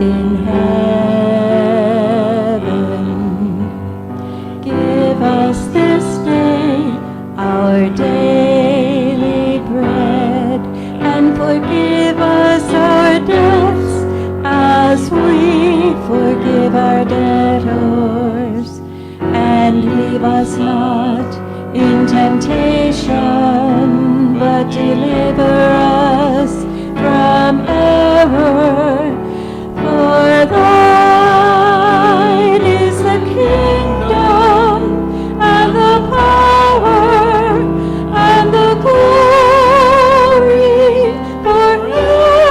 in heaven. Give us this day our daily bread, and forgive us our debts as we forgive our debtors. And leave us not in temptation, but deliver us from error. For thine is the kingdom, and the power, and the glory forever.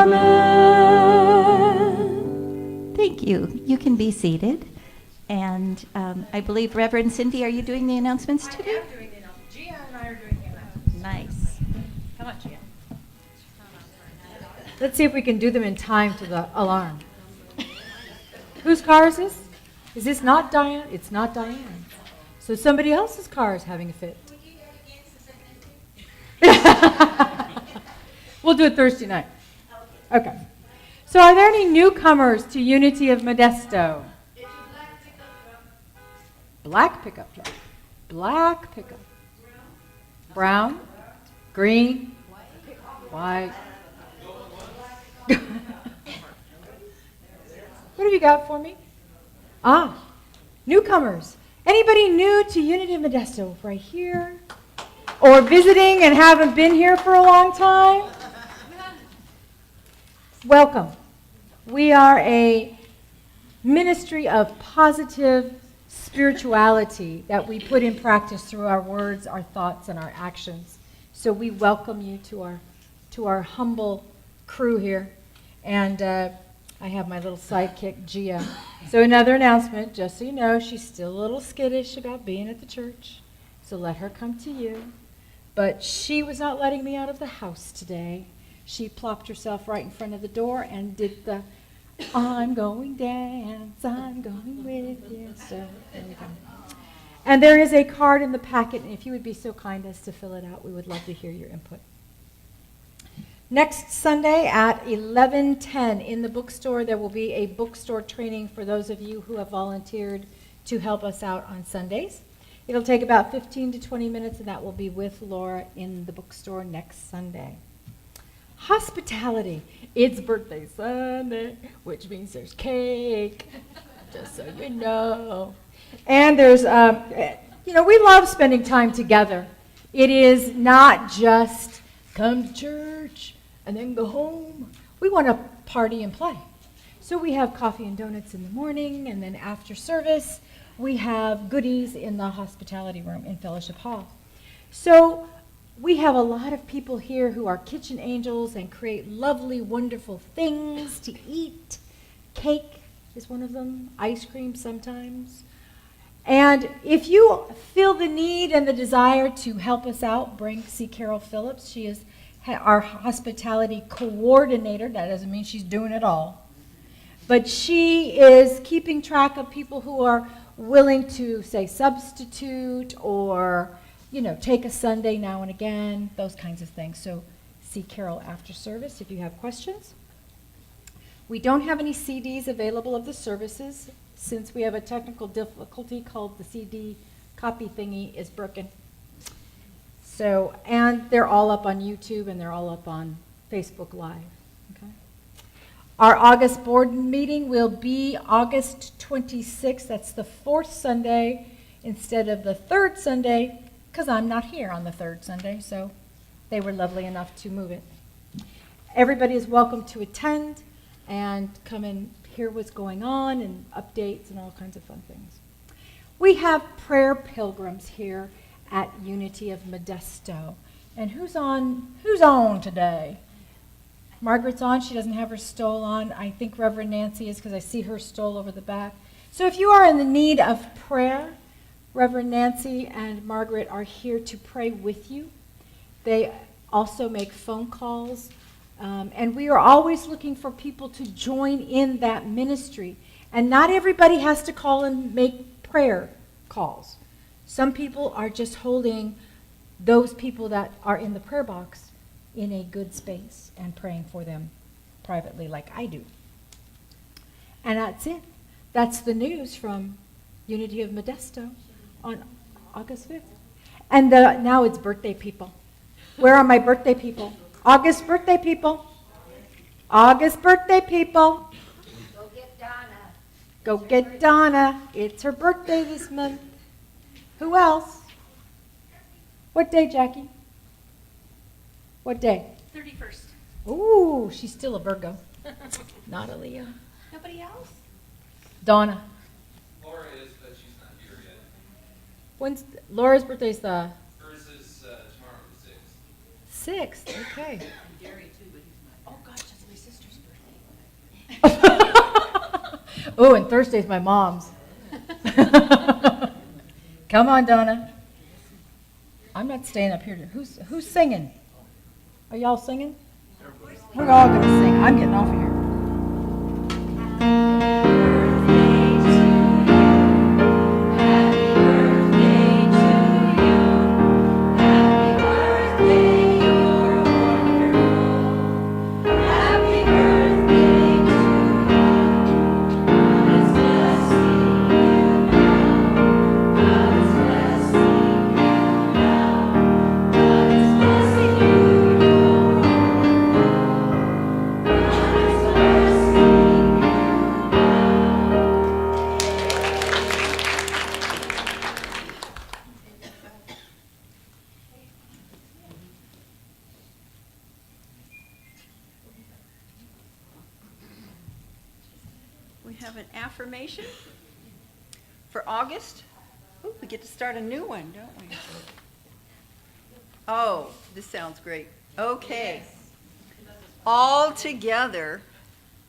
Amen. Thank you. You can be seated. And I believe Reverend Cindy, are you doing the announcements today? I am doing the announcements. Gia and I are doing the announcements. Nice. Come on, Gia. Let's see if we can do them in time to the alarm. Whose car is this? Is this not Diane? It's not Diane. So somebody else's car is having a fit. We'll do it Thursday night. Okay. So are there any newcomers to Unity of Modesto? Black pickup truck. Black pickup. Brown. Green. White. What have you got for me? Newcomers. Anybody new to Unity of Modesto right here? Or visiting and haven't been here for a long time? Welcome. We are a ministry of positive spirituality that we put in practice through our words, our thoughts, and our actions. So we welcome you to our humble crew here. And I have my little sidekick, Gia. So another announcement, just so you know, she's still a little skittish about being at the church. So let her come to you. But she was not letting me out of the house today. She plopped herself right in front of the door and did the I'm going dance, I'm going with you. So there you go. And there is a card in the packet, and if you would be so kind as to fill it out, we would love to hear your input. Next Sunday at 11:10 in the bookstore, there will be a bookstore training for those of you who have volunteered to help us out on Sundays. It'll take about 15 to 20 minutes, and that will be with Laura in the bookstore next Sunday. Hospitality. It's birthday Sunday, which means there's cake, just so you know. And there's, we love spending time together. It is not just come to church and then go home. We want to party and play. So we have coffee and donuts in the morning, and then after service, we have goodies in the hospitality room in Fellowship Hall. So we have a lot of people here who are kitchen angels and create lovely, wonderful things to eat. Cake is one of them, ice cream sometimes. And if you feel the need and the desire to help us out, see Carol Phillips. She is our hospitality coordinator. That doesn't mean she's doing it all. But she is keeping track of people who are willing to, say, substitute or take a Sunday now and again, those kinds of things. So see Carol after service if you have questions. We don't have any CDs available of the services since we have a technical difficulty called the CD copy thingy is broken. So, and they're all up on YouTube and they're all up on Facebook Live. Okay. Our August board meeting will be August 26th. That's the fourth Sunday instead of the third Sunday, because I'm not here on the third Sunday, so they were lovely enough to move it. Everybody is welcome to attend and come and hear what's going on and updates and all kinds of fun things. We have prayer pilgrims here at Unity of Modesto. And who's on today? Margaret's on. She doesn't have her stole on. I think Reverend Nancy is because I see her stole over the back. So if you are in the need of prayer, Reverend Nancy and Margaret are here to pray with you. They also make phone calls. And we are always looking for people to join in that ministry. And not everybody has to call and make prayer calls. Some people are just holding those people that are in the prayer box in a good space and praying for them privately like I do. And that's it. That's the news from Unity of Modesto on August 5th. And now it's birthday people. Where are my birthday people? August birthday people. August birthday people. Go get Donna. Go get Donna. It's her birthday this month. Who else? What day, Jackie? What day? 31st. Ooh, she's still a Virgo. Not a Leo. Nobody else? Donna. Laura is, but she's not here yet. When's Laura's birthday's the Hers is tomorrow, the 6th. 6th. Okay. Gary too, but he's not. Oh gosh, that's my sister's birthday. Oh, and Thursday's my mom's. Come on, Donna. I'm not staying up here. Who's singing? Are y'all singing? We're all gonna sing. I'm getting off of here. We have an affirmation for August. Ooh, we get to start a new one, don't we? Oh, this sounds great. Okay. All together,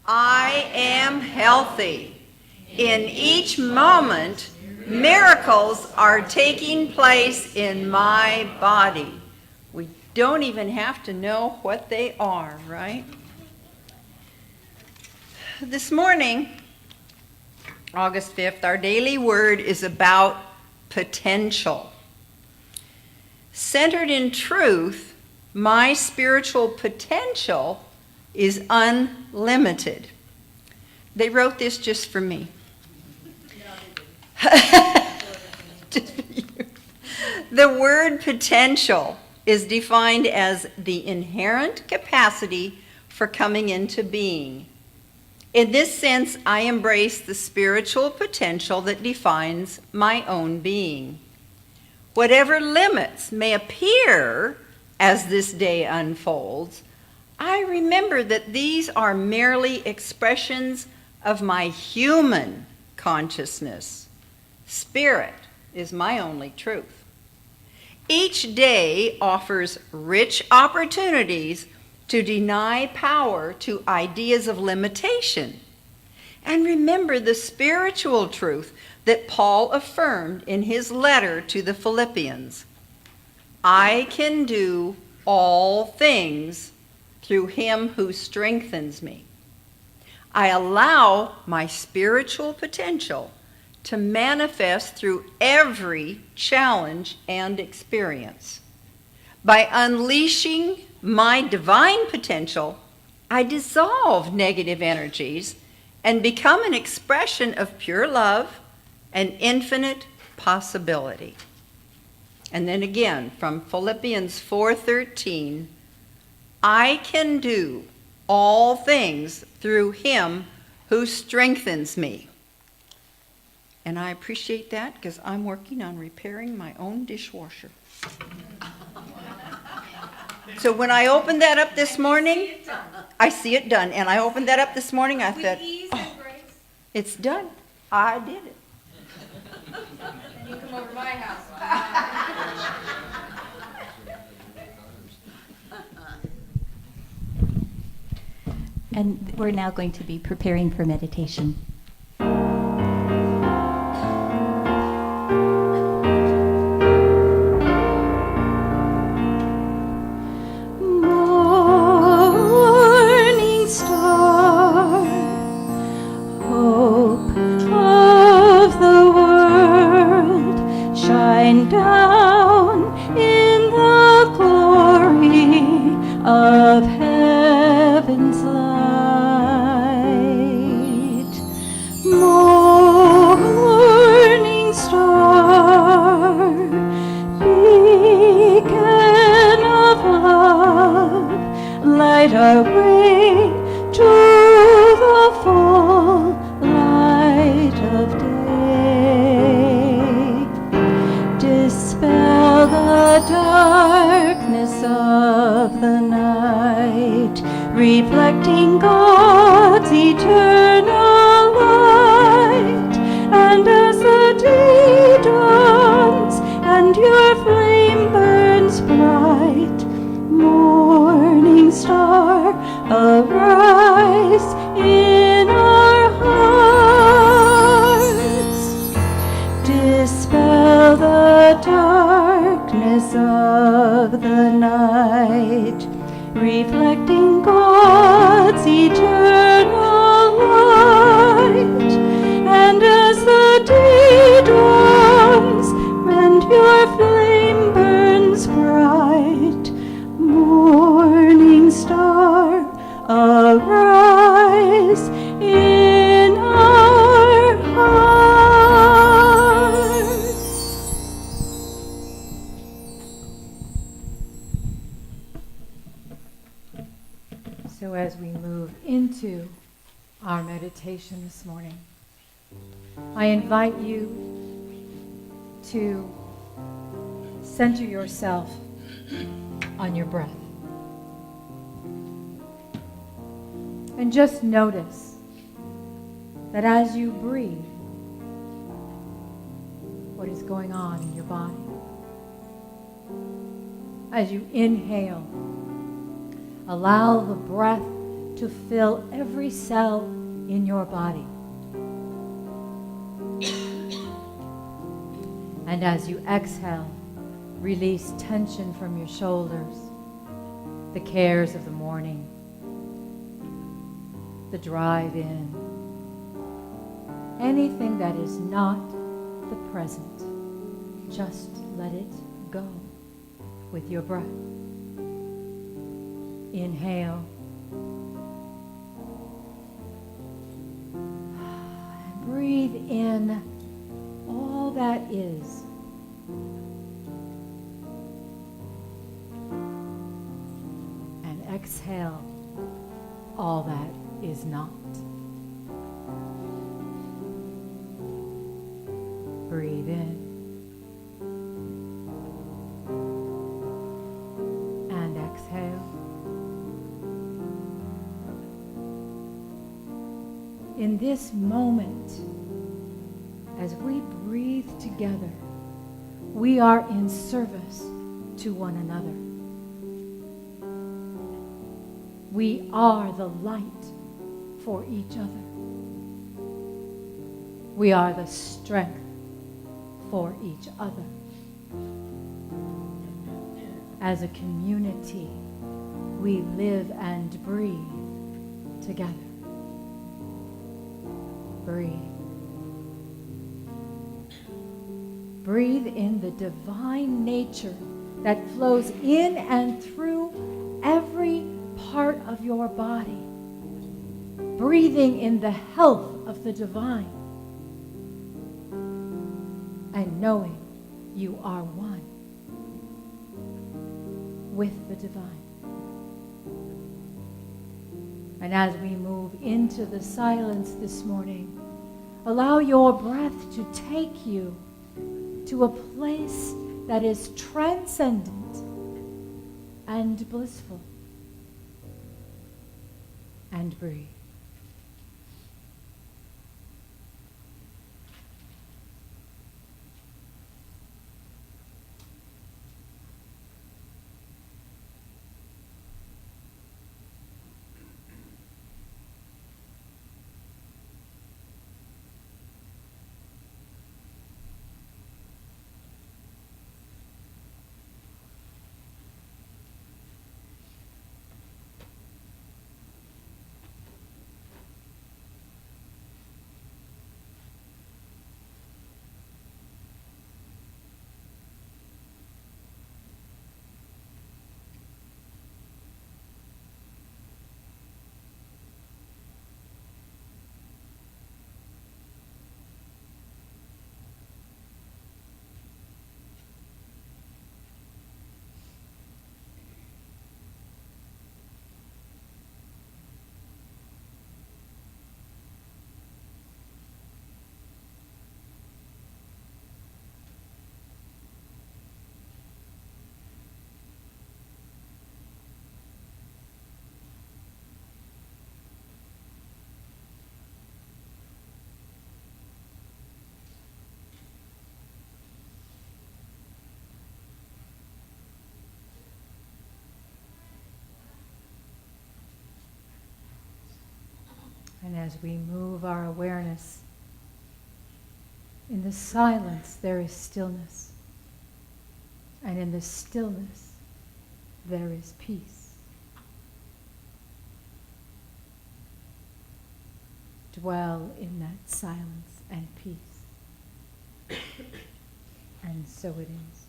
I am healthy. In each moment, miracles are taking place in my body. We don't even have to know what they are, right? This morning, August 5th, our daily word is about potential. Centered in truth, my spiritual potential is unlimited. They wrote this just for me. Just for you. The word potential is defined as the inherent capacity for coming into being. In this sense, I embrace the spiritual potential that defines my own being. Whatever limits may appear as this day unfolds, I remember that these are merely expressions of my human consciousness. Spirit is my only truth. Each day offers rich opportunities to deny power to ideas of limitation. And remember the spiritual truth that Paul affirmed in his letter to the Philippians. I can do all things through him who strengthens me. I allow my spiritual potential to manifest through every challenge and experience. By unleashing my divine potential, I dissolve negative energies and become an expression of pure love and infinite possibility. And then again, from Philippians 4:13, I can do all things through him who strengthens me. And I appreciate that because I'm working on repairing my own dishwasher. So when I opened that up this morning, I see it done. And I opened that up this morning, I thought, oh, it's done. I did it. And you come over to my house. And we're now going to be preparing for meditation. Morning star, hope of the world, shine down in the glory of heaven's light. Morning star, beacon of love, light our way to the full light of day. Dispel the darkness of the night, reflecting God's eternal light. And as the day dawns and your flame burns bright, morning star, arise in our hearts. Dispel the darkness of the night, reflecting God's eternal light. And as the day dawns and your flame burns bright, morning star, arise in our hearts. So as we move into our meditation this morning, I invite you to center yourself on your breath. And just notice that as you breathe, what is going on in your body. As you inhale, allow the breath to fill every cell in your body. And as you exhale, release tension from your shoulders, the cares of the morning, the drive in, anything that is not the present. Just let it go with your breath. Inhale. And breathe in all that is. And exhale all that is not. Breathe in. And exhale. In this moment, as we breathe together, we are in service to one another. We are the light for each other. We are the strength for each other. As a community, we live and breathe together. Breathe. Breathe in the divine nature that flows in and through every part of your body. Breathing in the health of the divine. And knowing you are one with the divine. And as we move into the silence this morning, allow your breath to take you to a place that is transcendent and blissful. And breathe. And as we move our awareness, in the silence there is stillness. And in the stillness there is peace. Dwell in that silence and peace. And so it is.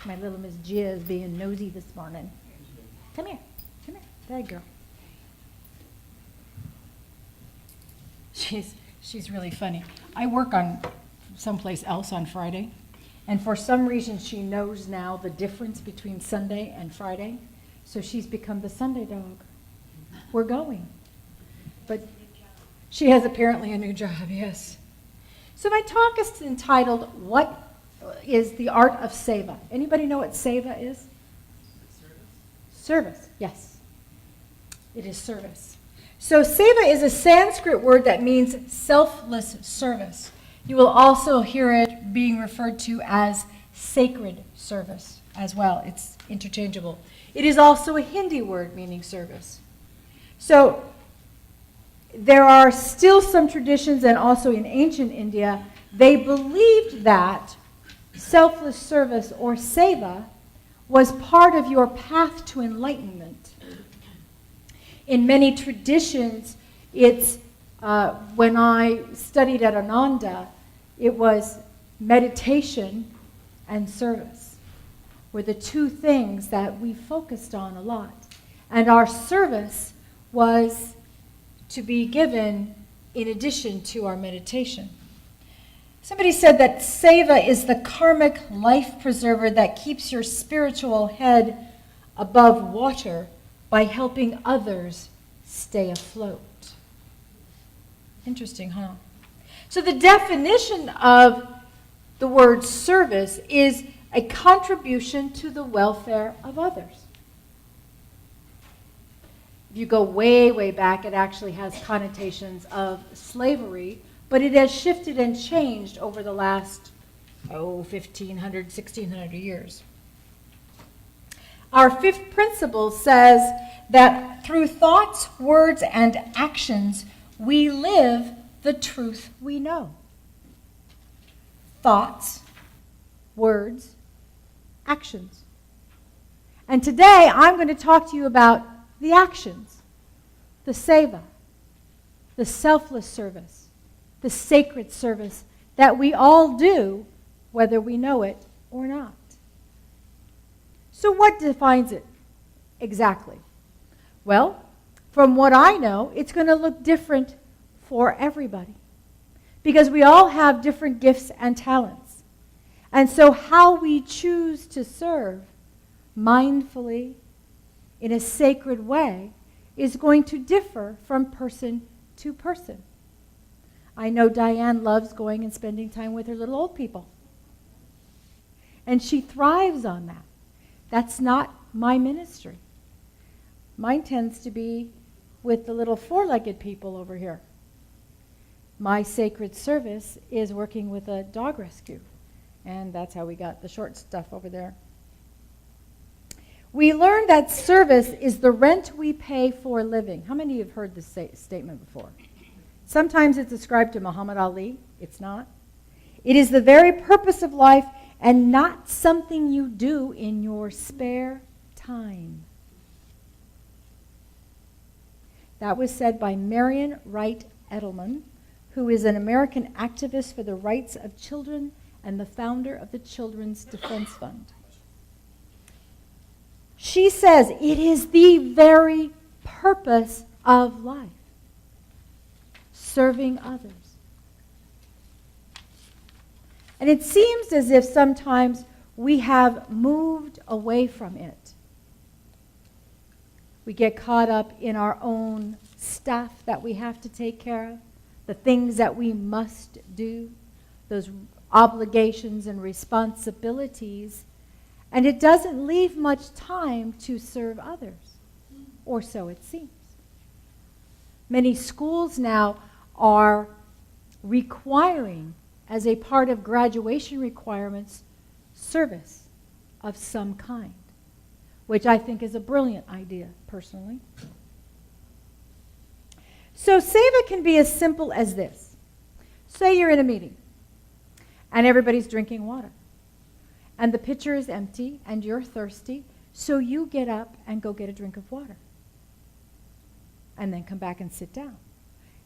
My little Miss Gia is being nosy this morning. Come here. Come here. Bad girl. She's really funny. I work on someplace else on Friday, and for some reason she knows now the difference between Sunday and Friday, so she's become the Sunday dog. We're going. But she has apparently a new job, yes. So my talk is entitled, What is the Art of Seva? Anybody know what Seva is? Service, yes. It is service. So Seva is a Sanskrit word that means selfless service. You will also hear it being referred to as sacred service as well. It's interchangeable. It is also a Hindi word meaning service. So there are still some traditions, and also in ancient India, they believed that selfless service, or seva, was part of your path to enlightenment. In many traditions, it's, when I studied at Ananda, it was meditation and service were the two things that we focused on a lot. And our service was to be given in addition to our meditation. Somebody said that seva is the karmic life preserver that keeps your spiritual head above water by helping others stay afloat. Interesting, huh? So the definition of the word service is a contribution to the welfare of others. If you go way, way back, it actually has connotations of slavery, but it has shifted and changed over the last, 1,500, 1,600 years. Our fifth principle says that through thoughts, words, and actions, we live the truth we know. Thoughts, words, actions. And today I'm going to talk to you about the actions, the seva, the selfless service, the sacred service that we all do, whether we know it or not. So what defines it exactly? Well, from what I know, it's going to look different for everybody, because we all have different gifts and talents. And so how we choose to serve mindfully in a sacred way is going to differ from person to person. I know Diane loves going and spending time with her little old people. And she thrives on that. That's not my ministry. Mine tends to be with the little four-legged people over here. My sacred service is working with a dog rescue. And that's how we got the short stuff over there. We learned that service is the rent we pay for living. How many have heard this statement before? Sometimes it's ascribed to Muhammad Ali. It's not. It is the very purpose of life and not something you do in your spare time. That was said by Marion Wright Edelman, who is an American activist for the rights of children and the founder of the Children's Defense Fund. She says it is the very purpose of life, serving others. And it seems as if sometimes we have moved away from it. We get caught up in our own stuff that we have to take care of, the things that we must do, those obligations and responsibilities, and it doesn't leave much time to serve others, or so it seems. Many schools now are requiring, as a part of graduation requirements, service. of some kind, which I think is a brilliant idea, personally. So Seva can be as simple as this. Say you're in a meeting, and everybody's drinking water, and the pitcher is empty, and you're thirsty, so you get up and go get a drink of water, and then come back and sit down.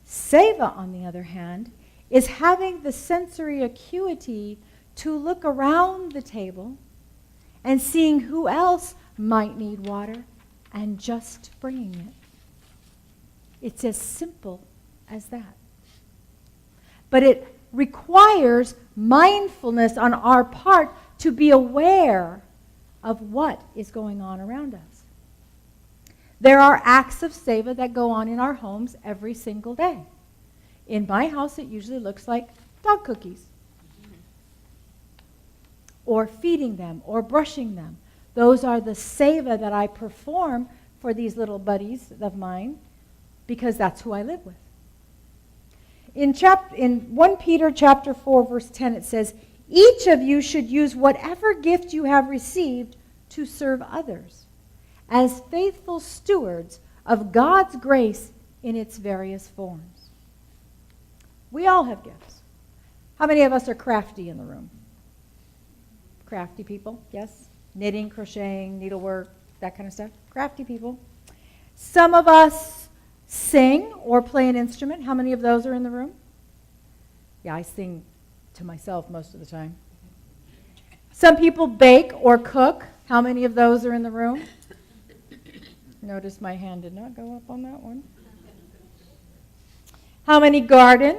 Seva, on the other hand, is having the sensory acuity to look around the table and seeing who else might need water and just bringing it. It's as simple as that. But it requires mindfulness on our part to be aware of what is going on around us. There are acts of seva that go on in our homes every single day. In my house, it usually looks like dog cookies, or feeding them, or brushing them. Those are the seva that I perform for these little buddies of mine, because that's who I live with. In 1 Peter chapter 4, verse 10, it says, each of you should use whatever gift you have received to serve others, as faithful stewards of God's grace in its various forms. We all have gifts. How many of us are crafty in the room? Crafty people, yes? Knitting, crocheting, needlework, that kind of stuff. Crafty people. Some of us sing or play an instrument. How many of those are in the room? Yeah, I sing to myself most of the time. Some people bake or cook. How many of those are in the room? Notice my hand did not go up on that one. How many garden?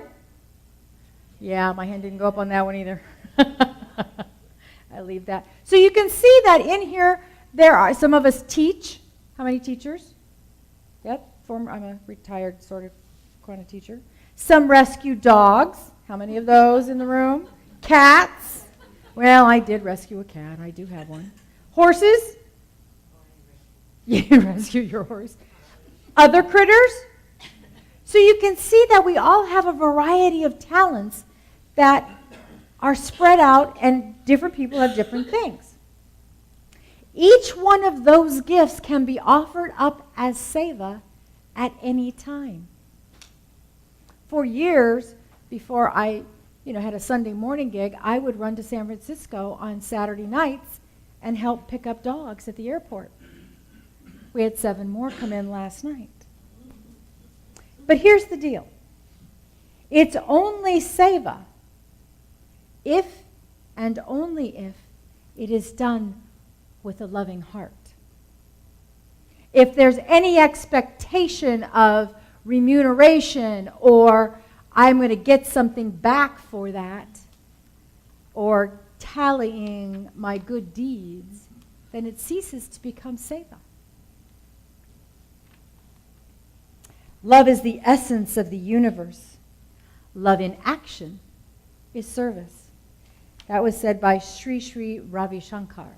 Yeah, my hand didn't go up on that one either. I leave that. So you can see that in here, there are some of us teach. How many teachers? Yep, I'm a retired sort of kind of teacher. Some rescue dogs. How many of those in the room? Cats. Well, I did rescue a cat. I do have one. Horses. You rescue your horse. Other critters. So you can see that we all have a variety of talents that are spread out, and different people have different things. Each one of those gifts can be offered up as seva at any time. For years, before I had a Sunday morning gig, I would run to San Francisco on Saturday nights and help pick up dogs at the airport. We had 7 more come in last night. But here's the deal. It's only seva if and only if it is done with a loving heart. If there's any expectation of remuneration, or I'm going to get something back for that, or tallying my good deeds, then it ceases to become seva. Love is the essence of the universe. Love in action is service. That was said by Sri Sri Ravi Shankar,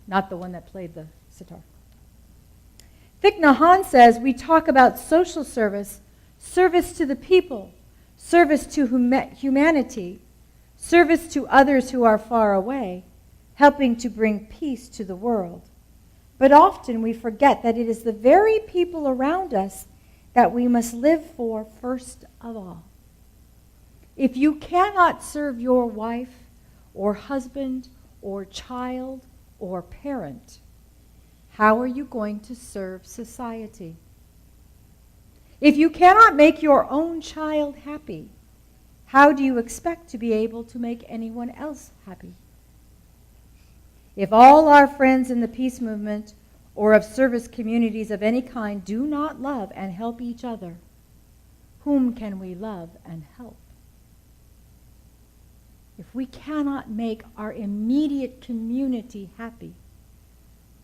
not the one that played the sitar. Thich Nhat Hanh says, we talk about social service, service to the people, service to humanity, service to others who are far away, helping to bring peace to the world. But often we forget that it is the very people around us that we must live for first of all. If you cannot serve your wife or husband or child or parent, how are you going to serve society? If you cannot make your own child happy, how do you expect to be able to make anyone else happy? If all our friends in the peace movement or of service communities of any kind do not love and help each other, whom can we love and help? If we cannot make our immediate community happy,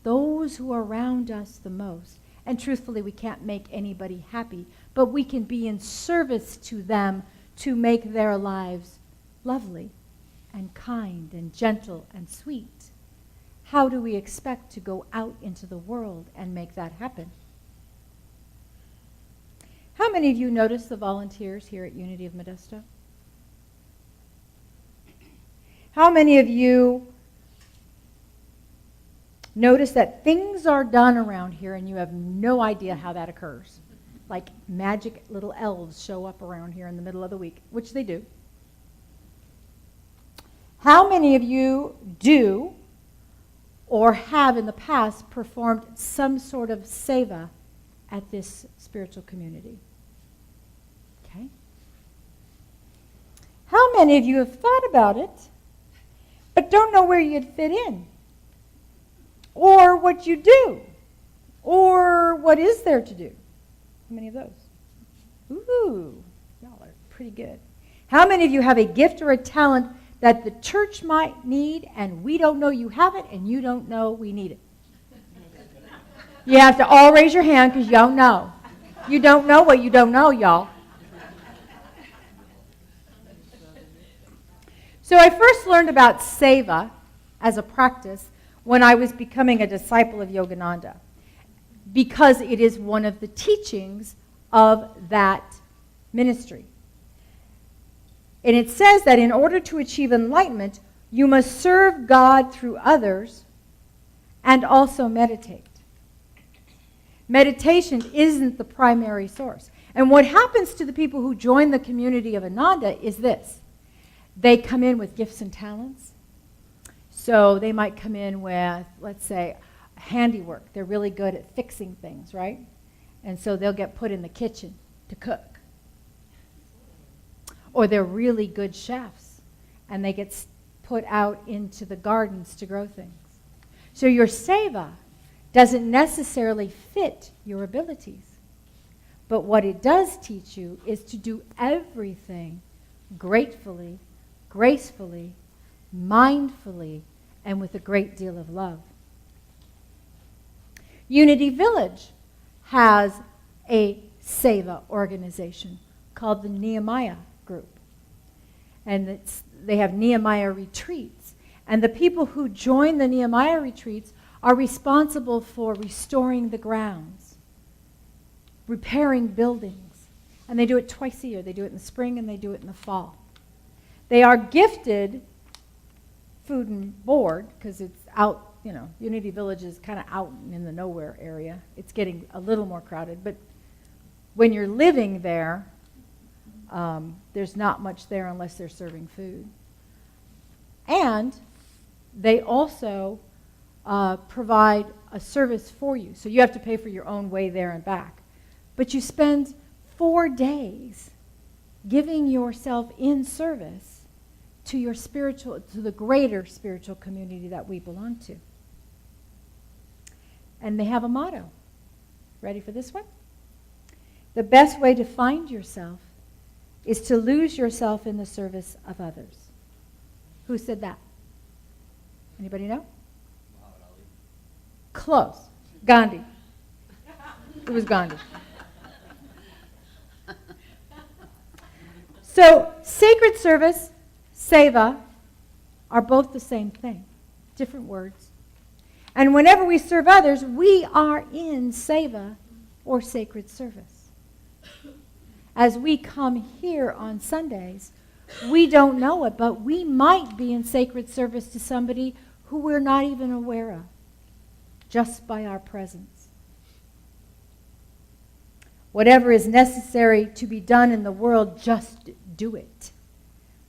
those who are around us the most, and truthfully we can't make anybody happy, but we can be in service to them to make their lives lovely and kind and gentle and sweet, how do we expect to go out into the world and make that happen? How many of you notice the volunteers here at Unity of Modesto? How many of you notice that things are done around here and you have no idea how that occurs. Like magic little elves show up around here in the middle of the week, which they do. How many of you do or have in the past performed some sort of seva at this spiritual community? Okay. How many of you have thought about it, but don't know where you'd fit in? Or what you do? Or what is there to do? How many of those? Ooh, y'all are pretty good. How many of you have a gift or a talent that the church might need and we don't know you have it and you don't know we need it? You have to all raise your hand because you don't know. You don't know what you don't know, y'all. So I first learned about seva as a practice when I was becoming a disciple of Yogananda, because it is one of the teachings of that ministry. And it says that in order to achieve enlightenment, you must serve God through others and also meditate. Meditation isn't the primary source. And what happens to the people who join the community of Ananda is this. They come in with gifts and talents. So they might come in with, let's say, handiwork. They're really good at fixing things, right? And so they'll get put in the kitchen to cook. Or they're really good chefs, and they get put out into the gardens to grow things. So your seva doesn't necessarily fit your abilities. But what it does teach you is to do everything gratefully, gracefully, mindfully, and with a great deal of love. Unity Village has a seva organization called the Nehemiah Group. And they have Nehemiah retreats. And the people who join the Nehemiah retreats are responsible for restoring the grounds, repairing buildings. And they do it twice a year. They do it in the spring and they do it in the fall. They are gifted food and board because it's out, Unity Village is kind of out in the nowhere area. It's getting a little more crowded. But when you're living there, there's not much there unless they're serving food. And they also provide a service for you. So you have to pay for your own way there and back. But you spend 4 days giving yourself in service to the greater spiritual community that we belong to. And they have a motto. Ready for this one? The best way to find yourself is to lose yourself in the service of others. Who said that? Anybody know? Muhammad Ali. Close. Gandhi. It was Gandhi. So, sacred service, seva, are both the same thing. Different words. And whenever we serve others, we are in seva or sacred service. As we come here on Sundays, we don't know it, but we might be in sacred service to somebody who we're not even aware of, just by our presence. Whatever is necessary to be done in the world, just do it.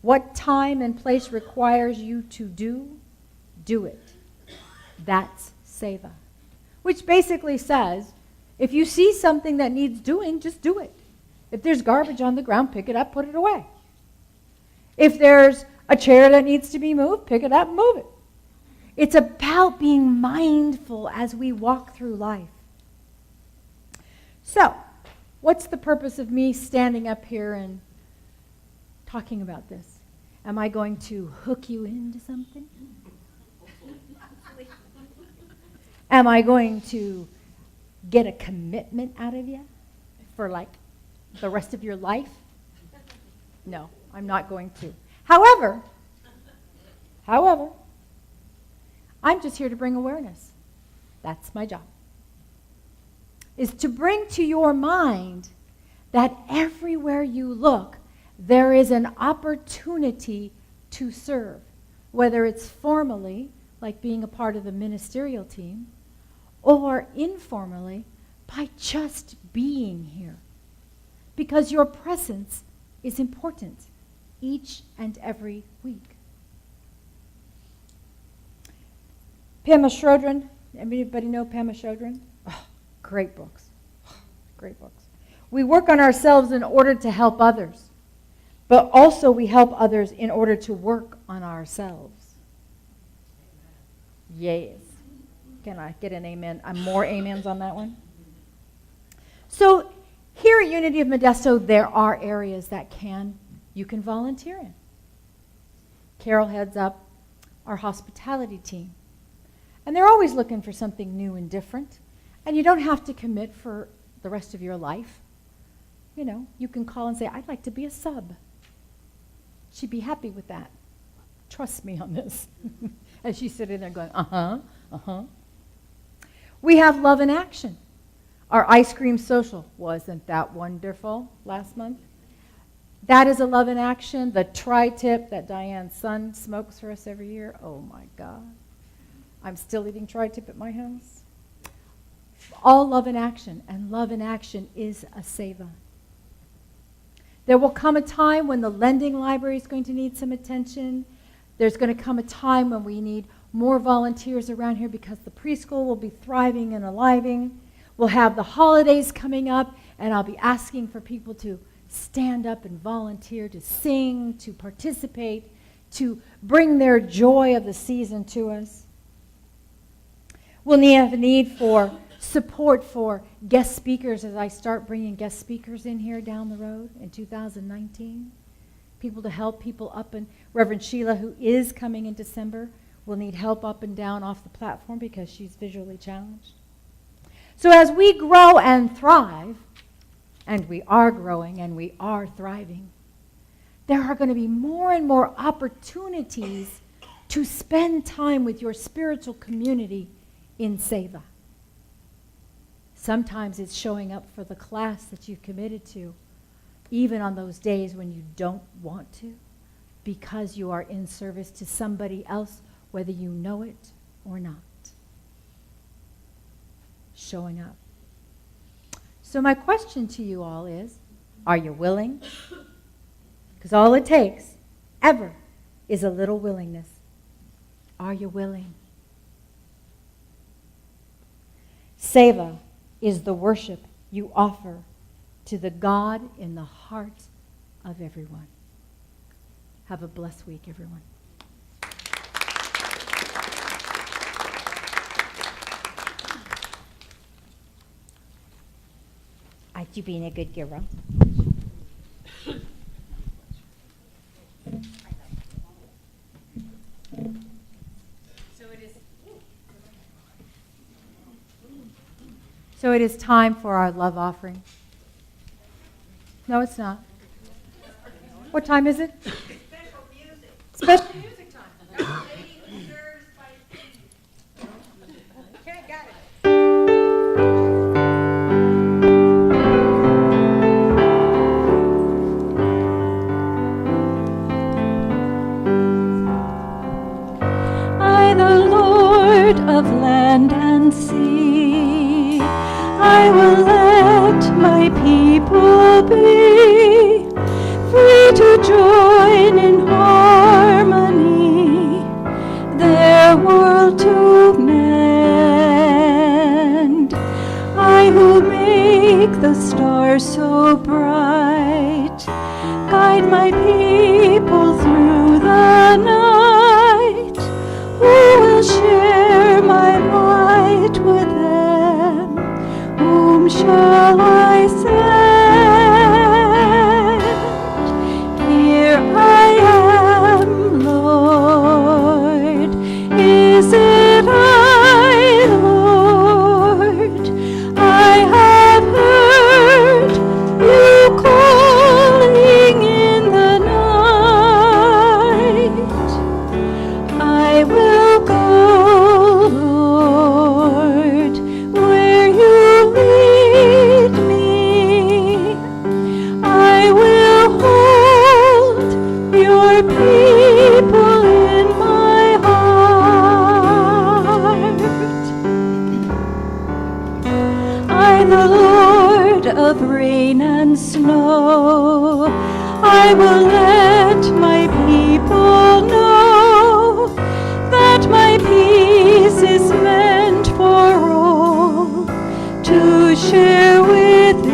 What time and place requires you to do it. That's seva. Which basically says, if you see something that needs doing, just do it. If there's garbage on the ground, pick it up, put it away. If there's a chair that needs to be moved, pick it up and move it. It's about being mindful as we walk through life. So, what's the purpose of me standing up here and talking about this? Am I going to hook you into something? Am I going to get a commitment out of you for like the rest of your life? No, I'm not going to. However, I'm just here to bring awareness. That's my job. Is to bring to your mind that everywhere you look, there is an opportunity to serve, whether it's formally, like being a part of the ministerial team, or informally by just being here. Because your presence is important each and every week. Pema Chodron, anybody know Pema Chodron? Oh, great books. Great books. We work on ourselves in order to help others, but also we help others in order to work on ourselves. Yes. Can I get an amen? More amens on that one? So here at Unity of Modesto, there are areas that you can volunteer in. Carol heads up our hospitality team. And they're always looking for something new and different. And you don't have to commit for the rest of your life. You know, you can call and say, I'd like to be a sub. She'd be happy with that. Trust me on this. As she's sitting there going, We have Love in Action. Our ice cream social. Wasn't that wonderful last month? That is a Love in Action. The tri-tip that Diane's son smokes for us every year. Oh my God. I'm still eating tri-tip at my house. All Love in Action. And Love in Action is a Seva. There will come a time when the lending library is going to need some attention. There's going to come a time when we need more volunteers around here because the preschool will be thriving and aliving. We'll have the holidays coming up, and I'll be asking for people to stand up and volunteer, to sing, to participate, to bring their joy of the season to us. We'll have a need for support for guest speakers as I start bringing guest speakers in here down the road in 2019. People to help people up, and Reverend Sheila, who is coming in December, will need help up and down off the platform because she's visually challenged. So as we grow and thrive, and we are growing and we are thriving, there are going to be more and more opportunities to spend time with your spiritual community in Seva. Sometimes it's showing up for the class that you've committed to, even on those days when you don't want to, because you are in service to somebody else, whether you know it or not. Showing up. So my question to you all is, are you willing? Because all it takes, ever, is a little willingness. Are you willing? Seva is the worship you offer to the God in the heart of everyone. Have a blessed week, everyone. Aren't you being a good girl? So it is time for our love offering. No, it's not. What time is it? Special music. Special Music time. Lady deserves by Okay, got it. I, the Lord of land and sea, I will let my people be free to join in harmony their world to mend. I who make the stars so bright, guide my people through the night, who will share my light with them. Whom shall I send? Here I am, Lord. Is it I, Lord? I have heard you calling in the night. of rain and snow. I will let my people know that my peace is meant for all to share within,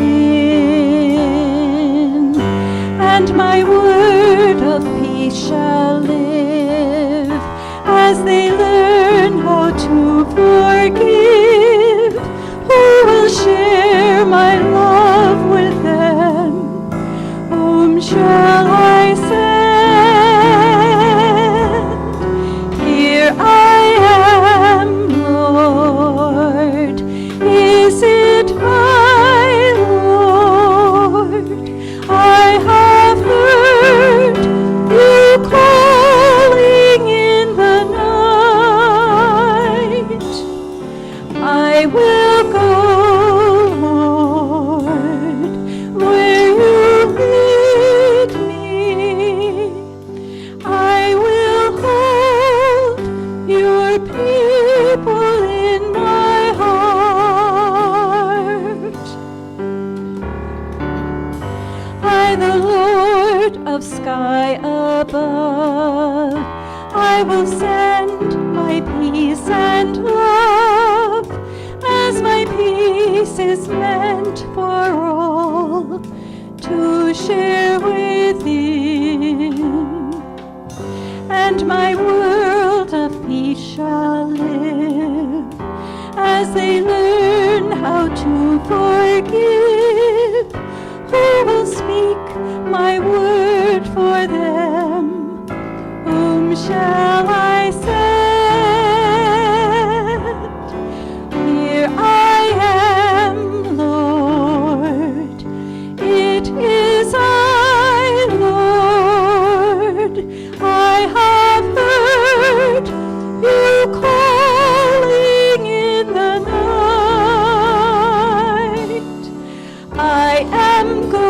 and my word of peace shall live as they learn how to forgive. Who will share my love with them? Whom shall I send? Here I am, Lord. Is it my Lord? I have heard you calling in the night. I will go, Lord, where you lead me. I will hold your people in my heart. I, the Lord of sky above, I will send my peace and love, as my peace is meant for all to share within, and my world of peace shall live as they learn how to forgive. Who will speak my word for them? Whom shall I send? Here I am, Lord. It is I, Lord. I have heard you calling in the night. I am going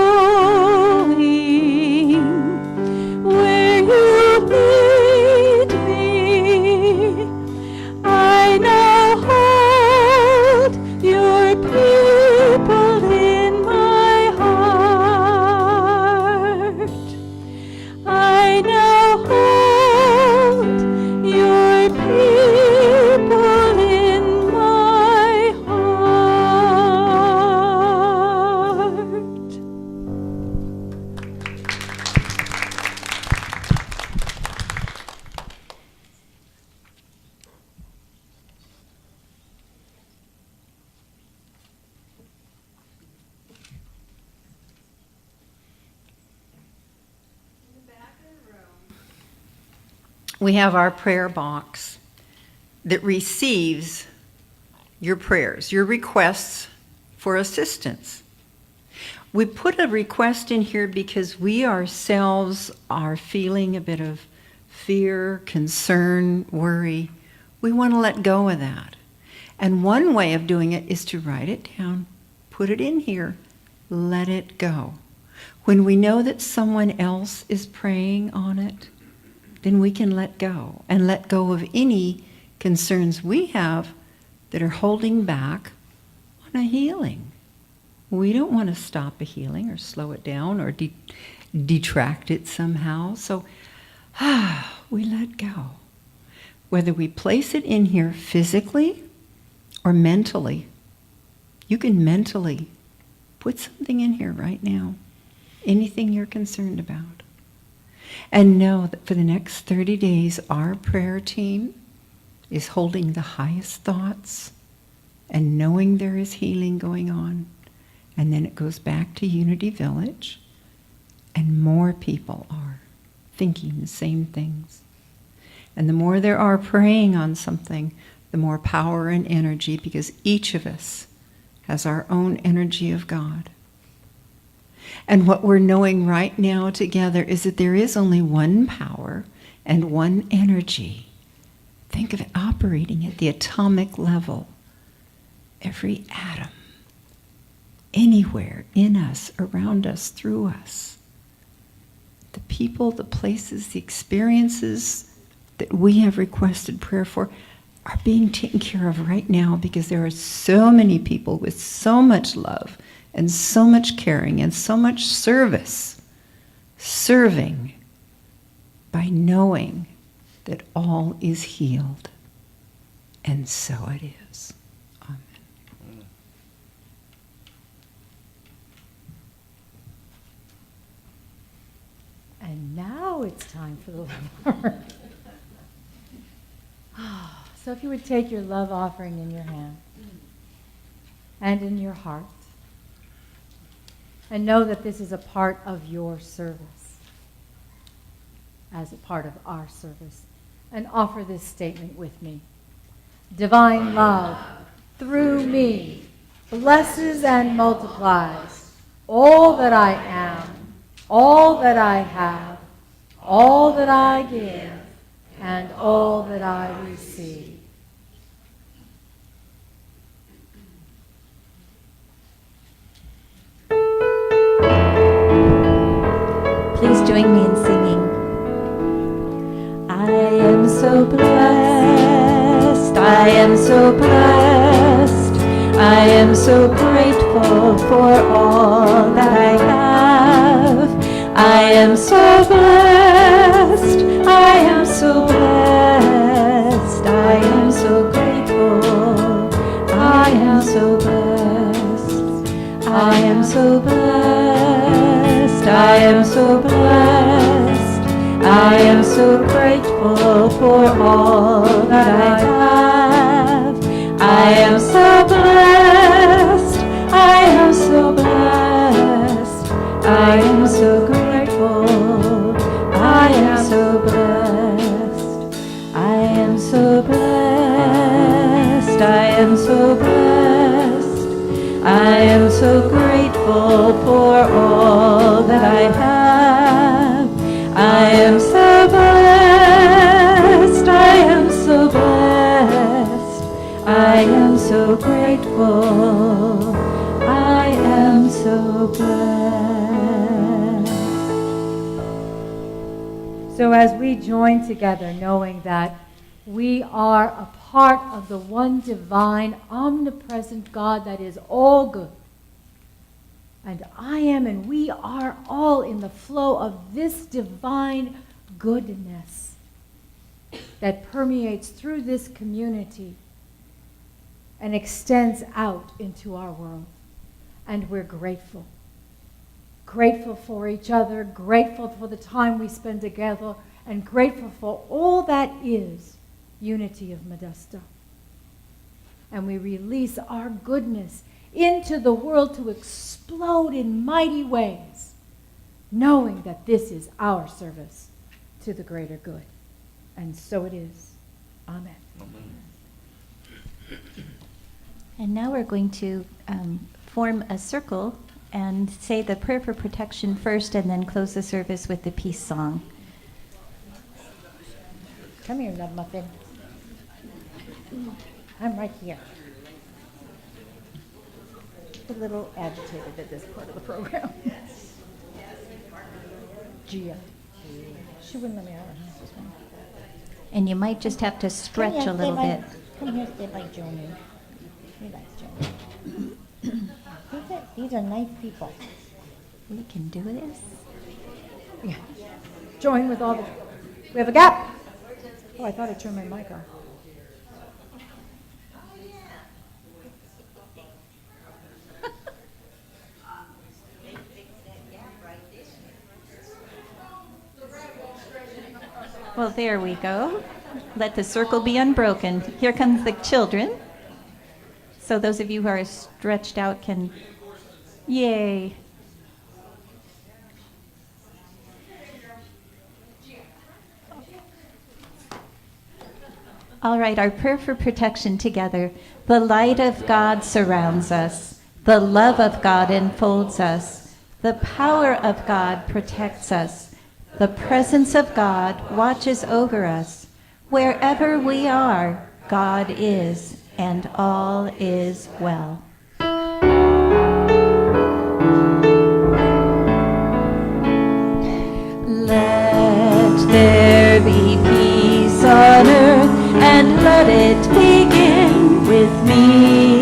where you lead me. I now hold your people in my heart. I now hold your people in my heart. We have our prayer box that receives your prayers, your requests for assistance. We put a request in here because we ourselves are feeling a bit of fear, concern, worry. We want to let go of that. And one way of doing it is to write it down, put it in here, let it go. When we know that someone else is praying on it, then we can let go, and let go of any concerns we have that are holding back on a healing. We don't want to stop a healing or slow it down or detract it somehow. So we let go. Whether we place it in here physically or mentally, you can mentally put something in here right now, anything you're concerned about. And know that for the next 30 days, our prayer team is holding the highest thoughts and knowing there is healing going on. And then it goes back to Unity Village, and more people are thinking the same things. And the more there are praying on something, the more power and energy, because each of us has our own energy of God. And what we're knowing right now together is that there is only one power and one energy. Think of it operating at the atomic level. Every atom, anywhere in us, around us, through us. The people, the places, the experiences that we have requested prayer for are being taken care of right now, because there are so many people with so much love and so much caring and so much service, serving by knowing that all is healed. And so it is. Amen. And now it's time for the love offering. So if you would take your love offering in your hand and in your heart, and know that this is a part of your service, as a part of our service, and offer this statement with me. Divine love, through me, blesses and multiplies all that I am, all that I have, all that I give, and all that I receive. Please join me in singing. I am so blessed, I am so blessed, I am so grateful for all that I have. I am so blessed, I am so blessed, I am so grateful, I am so blessed, I am so blessed, I am so blessed, I am so grateful for all that I have. I am so blessed, I am so blessed, I am so grateful, I am so blessed, I am so blessed, I am so blessed, I am so grateful for all that I have. I am so blessed, I am so blessed, I am so grateful, I am so blessed. So as we join together, knowing that we are a part of the one divine, omnipresent God that is all good, and I am and we are all in the flow of this divine goodness that permeates through this community and extends out into our world. And we're grateful. Grateful for each other, grateful for the time we spend together, and grateful for all that is unity of Modesto. And we release our goodness into the world to explode in mighty ways, knowing that this is our service to the greater good. And so it is. Amen. And now we're going to form a circle and say the prayer for protection first, and then close the service with the peace song. Come here, love muffin. I'm right here. A little agitated at this part of the program. Gia. She wouldn't let me out of her house this morning. And you might just have to stretch a little bit. Come here, stay by Joni. Relax, Joni. These are nice people. We can do this. Yeah. Join with all the... We have a gap. Oh, I thought I turned my mic off. Well, there we go. Let the circle be unbroken. Here comes the children. So those of you who are stretched out can... Yay. All right, our prayer for protection together. The light of God surrounds us. The love of God enfolds us. The power of God protects us. The presence of God watches over us. Wherever we are, God is, and all is well. Let there be peace on earth, and let it begin with me.